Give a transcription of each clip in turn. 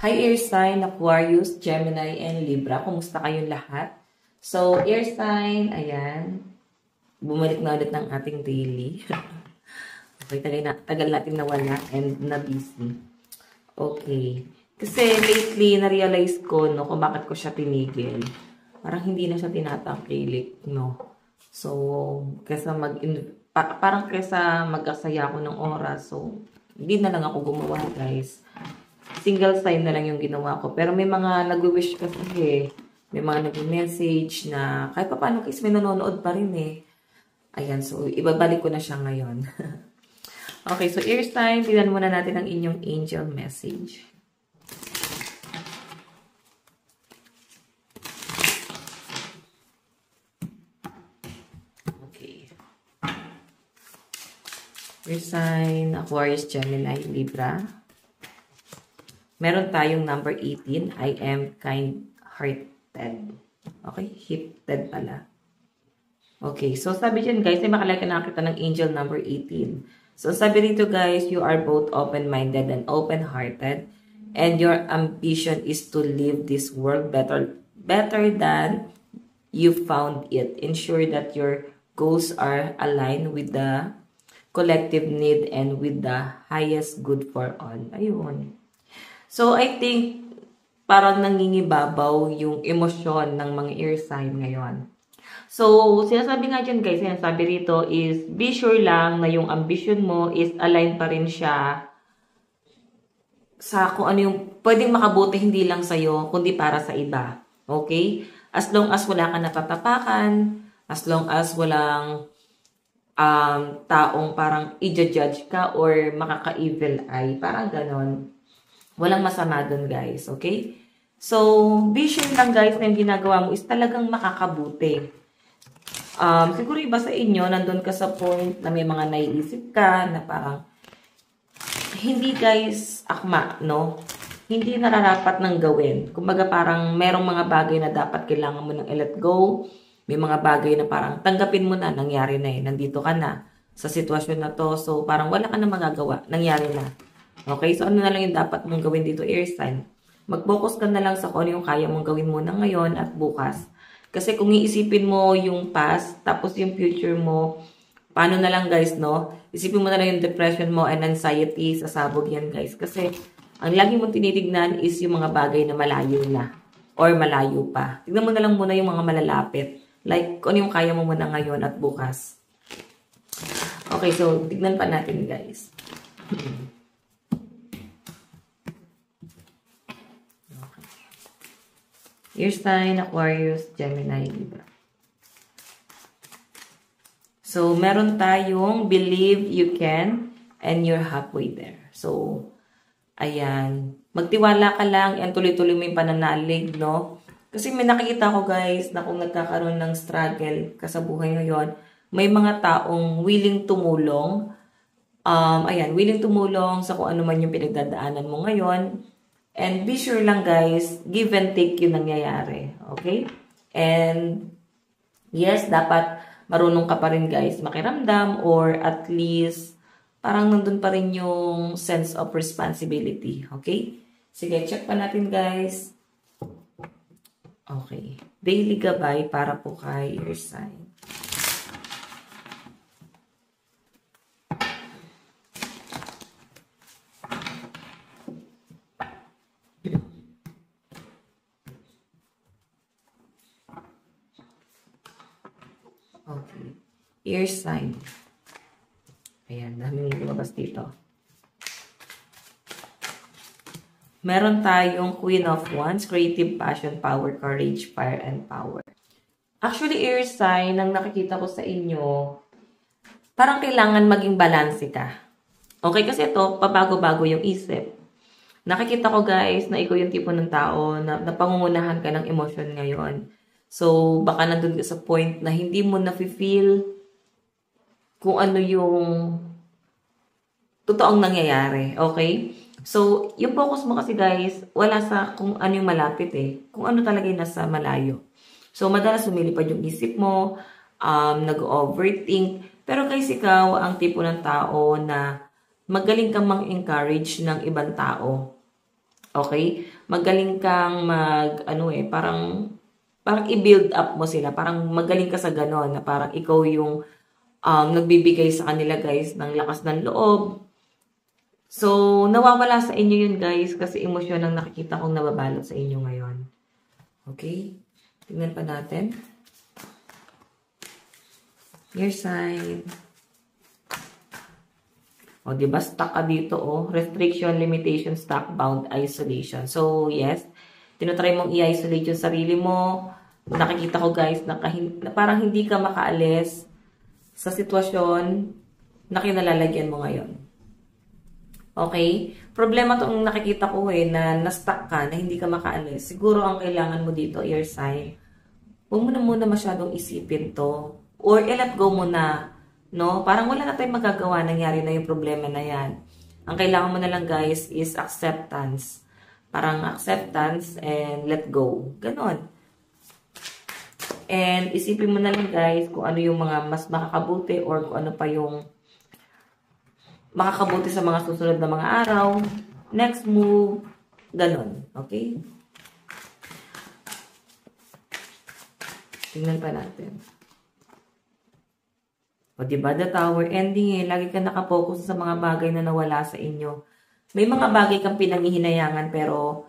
Hi air sign, Aquarius, Gemini, and Libra. Kumusta kayong lahat? So, air sign, ayan. Bumalik na ulit ng ating daily. Okay, tagal natin nawala and na-busy. Okay. Kasi lately, na-realize ko, no, kung bakit ko siya tinigil. Parang hindi na siya tinatangkilik, no. So, parang kesa mag-aksaya ako ng oras. So, hindi na lang ako gumawa, guys. Single sign na lang yung ginawa ko. Pero may mga nag-wish kasi eh. May mga nag-message na kahit pa paano kasi may nanonood pa rin eh. Ayan, so ibabalik ko na siya ngayon. Okay, so air sign, tignan muna natin ang inyong angel message. Okay. Air sign, Aquarius, Gemini, Libra. Meron tayong number 18, I am kind-hearted. Okay, hearted pala. Okay, so sabi dyan guys, ay makalaki na kita ng angel number 18. So sabi dito guys, you are both open-minded and open-hearted. And your ambition is to live this world better than you found it. Ensure that your goals are aligned with the collective need and with the highest good for all. Ayun. So, I think, parang nangingibabaw yung emosyon ng mga air sign ngayon. So, sinasabi nga dyan guys, sinasabi rito is, be sure lang na yung ambition mo is aligned pa rin siya sa kung ano yung pwedeng makabuti hindi lang sa'yo, kundi para sa iba. Okay? As long as wala ka natatapakan, as long as walang taong parang i-judge ka or makaka-evil eye, parang ganon. Walang masama dun, guys. Okay? So, vision lang, guys, na yung ginagawa mo is talagang makakabuti. Siguro iba sa inyo, nandun ka sa point na may mga naiisip ka na parang hindi, guys, akma, no? Hindi nararapat ng gawin. Kumbaga parang merong mga bagay na dapat kailangan mo nang i-let go. May mga bagay na parang tanggapin mo na, nangyari na eh. Nandito ka na sa sitwasyon na to. So, parang wala ka na magagawa. Nangyari na. Okay, so ano na lang yung dapat mong gawin dito, air sign? Mag-focus ka na lang sa kung ano yung kaya mong gawin muna ngayon at bukas. Kasi kung iisipin mo yung past, tapos yung future mo, paano na lang guys, no? Isipin mo na lang yung depression mo and anxiety, sasabog yan guys. Kasi ang lagi mong tinitignan is yung mga bagay na malayo na or malayo pa. Tignan mo na lang muna yung mga malalapit. Like, kung ano yung kaya mo muna ngayon at bukas. Okay, so tignan pa natin guys. Air sign, Aquarius, Gemini, Libra. So, meron tayong believe you can and you're halfway there. So, ayan. Magtiwala ka lang and tuloy-tuloy mo yung pananalig, no? Kasi may nakikita ko guys na kung nagkakaroon ng struggle ka sa buhay ngayon, may mga taong willing tumulong. Ayan, willing tumulong sa kung ano man yung pinagdadaanan mo ngayon. And be sure lang guys, give and take yung nangyayari. Okay? And yes, dapat marunong ka pa rin guys makiramdam or at least parang nandun pa rin yung sense of responsibility. Okay? Sige, check pa natin guys. Okay. Daily gabay para po kay air sign. Okay. Air sign. Ayan, daming lumabas dito. Meron tayong Queen of Wands, creative passion, power, courage, fire, and power. Actually, air sign, ang nakikita ko sa inyo, parang kailangan maging balanse ka. Okay, kasi ito, pabago-bago yung isip. Nakikita ko guys, na ikaw yung tipo ng tao na napangungunahan ka ng emosyon ngayon. So, baka nandun ka sa point na hindi mo na-feel kung ano yung totoong nangyayari. Okay? So, yung focus mo kasi guys, wala sa kung ano yung malapit eh. Kung ano talaga yung nasa malayo. So, madalas sumilipad yung isip mo, nag-overthink. Pero guys, ikaw ang tipo ng tao na magaling kang mang-encourage ng ibang tao. Okay? Magaling kang parang i-build up mo sila. Parang magaling ka sa ganon, na parang ikaw yung nagbibigay sa kanila guys ng lakas ng loob. So, nawawala sa inyo yun guys kasi emosyon ang nakikita kong nababalot sa inyo ngayon. Okay? Tingnan pa natin. Your sign. O, diba? Stuck ka dito, oh. Restriction, limitation, stuck, bound, isolation. So, yes. Tinutry mong i-isolate yung sarili mo. Nakikita ko, guys, na parang hindi ka makaalis sa sitwasyon na kinalalagyan mo ngayon. Okay? Problema itong nakikita ko na na-stuck ka, na hindi ka makaalis. Siguro ang kailangan mo dito, your sign, huwag mo na muna masyadong isipin to. Or i-let go mo na. No? Parang wala na tayong magagawa. Nangyari na yung problema na yan. Ang kailangan mo na lang guys is acceptance. Parang acceptance and let go. Ganon. And isipin mo na lang guys kung ano yung mga mas makakabuti or kung ano pa yung makakabuti sa mga susunod na mga araw. Next move. Ganon. Okay? Tingnan pa natin. O, diba? The Tower ending lagi ka nakapokus sa mga bagay na nawala sa inyo. May mga bagay kang pinanghihinayangan pero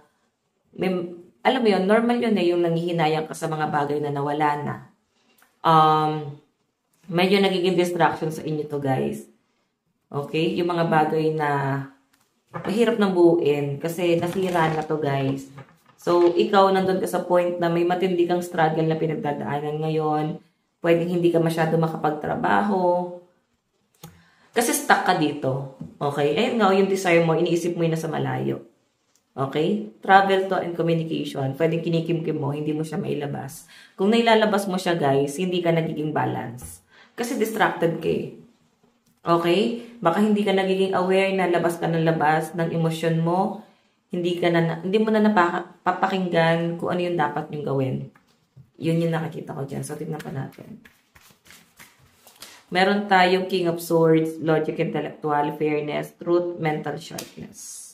alam mo yun, normal yun yung nanghihinayang ka sa mga bagay na nawala na. Medyo nagiging distraction sa inyo to guys. Okay? Yung mga bagay na mahirap nang buuin kasi nasira na to guys. So, ikaw nandun ka sa point na may matindi kang struggle na pinagdadaanan ngayon. Pwedeng hindi ka masyado makapagtrabaho. Kasi stuck ka dito. Okay? Ayun nga, yung desire mo, iniisip mo yun na sa malayo. Okay? Travel to and communication. Pwedeng kinikimkim mo, hindi mo siya mailabas. Kung nailalabas mo siya, guys, hindi ka nagiging balance. Kasi distracted ka eh. Okay? Baka hindi ka nagiging aware na labas ka ng labas ng emosyon mo. Hindi mo na napapakinggan kung ano yung dapat yung gawin. Yun yung nakikita ko dyan. So, tignan pa natin. Meron tayong King of Swords, Logic, Intellectual, Fairness, Truth, Mental Sharpness.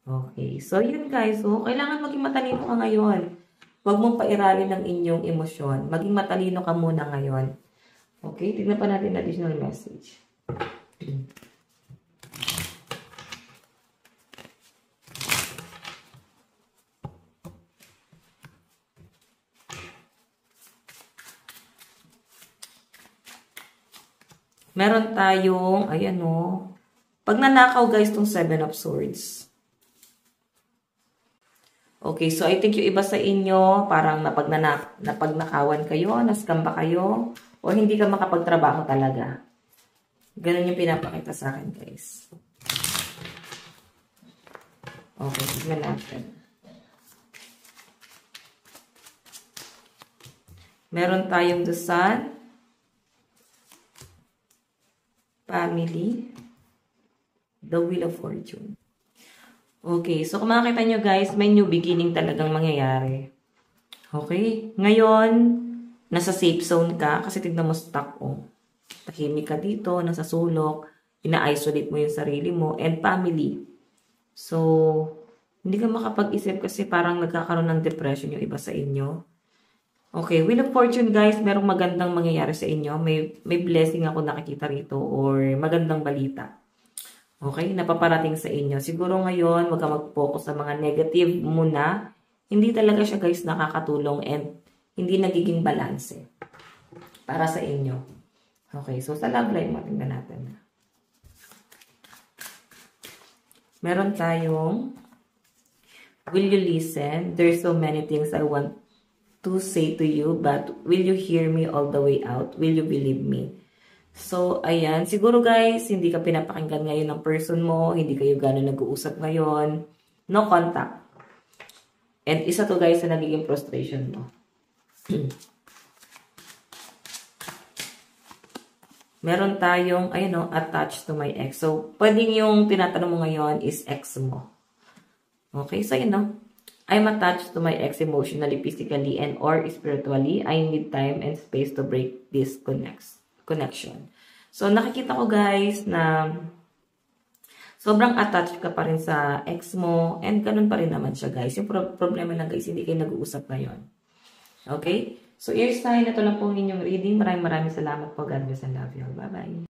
Okay. So, yun guys. So, kailangan maging matalino ka ngayon. Huwag mong pairalin ng inyong emosyon. Maging matalino ka muna ngayon. Okay? Tignan pa natin additional message. Meron tayong, ayan o. Pag nanakaw guys, tong 7 of Swords. Okay, so I think yung iba sa inyo, parang napagnakawan kayo, nascam ba kayo, o hindi ka makapagtrabaho talaga. Ganun yung pinapakita sa akin guys. Okay, tignan natin. Meron tayong the Sun, Family, the Wheel of Fortune. Okay, so kung makikita nyo guys, may new beginning talagang mangyayari. Okay, ngayon, nasa safe zone ka kasi tignan mo stuck oh. Tahimik ka dito, nasa sulok, ina-isolate mo yung sarili mo, and family. So, hindi ka makapag-isip kasi parang nagkakaroon ng depression yung iba sa inyo. Okay, Wheel of Fortune guys, merong magandang mangyayari sa inyo. May blessing ako nakikita rito or magandang balita. Okay, napaparating sa inyo. Siguro ngayon, wag ka mag-focus sa mga negative muna. Hindi talaga siya guys nakakatulong and hindi nagiging balance para sa inyo. Okay, so sa love life mo, tingnan natin. Meron tayong, will you listen? There's so many things I want to say to you, but will you hear me all the way out? Will you believe me? So, ayan. Siguro guys, hindi ka pinapakinggan ngayon ng person mo, hindi kayo gano'n nag-uusap ngayon. No contact. And isa to guys sa nagiging frustration mo. Meron tayong, ayun o, attached to my ex. So, pwedeng yung tinatanong mo ngayon is ex mo. Okay, so yun o. I'm attached to my ex emotionally, physically, and or spiritually. I need time and space to break this connection. So, nakikita ko guys na sobrang attached ka pa rin sa ex mo, and ganun pa rin naman siya, guys. Yung problema lang, guys, hindi kayo nag-uusap ngayon. Okay? So, air sign, ito lang po ang inyong reading. Maraming salamat po. God bless and love you all. Bye-bye.